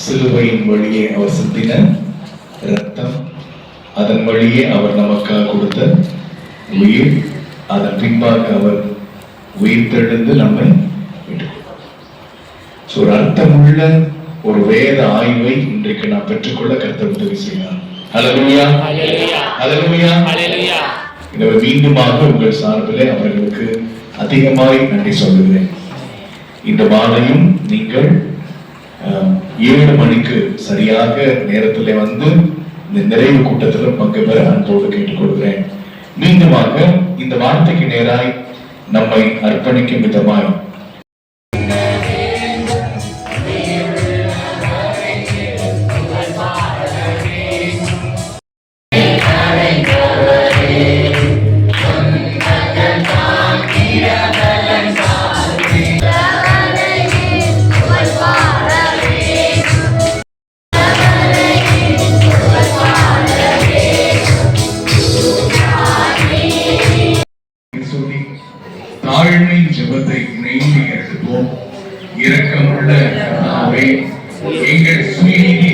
சிலுவையின் வழியே அவர் சிந்தின இரத்தம், அதன் வழியே அவர் நமக்காக கொடுத்த உயிர், அதன் பின்பாக அவர் உயிர்த்தெழுந்து நம்மை ஒரு அர்த்தமுள்ள ஒரு வேத ஆய்வை இன்றைக்கு நாம் பெற்றுக்கொள்ள கர்த்தர் உதவி செய்யலாம். ஹல்லேலூயா, ஹல்லேலூயா, ஹல்லேலூயா. எனவே மீண்டுமாக உங்கள் சார்பிலே அவர்களுக்கு அதிகமாய் நன்றி சொல்லுகிறேன். இந்த மாலையும் நீங்கள் 7 மணிக்கு சரியாக நேரத்தில் வந்து இந்த நிறைவு கூட்டத்தில் பங்கு பெற அன்போடு கேட்டுக்கொள்கிறேன். மீண்டுமாக இந்த வார்த்தைக்கு நேராய் நம்மை அர்ப்பணிக்கும் விதமாய் தாழ்மை ஜெபத்தை இணைந்து எடுப்போம். இரக்கமுள்ள கர்த்தாவே, எங்கள் சுயநீதி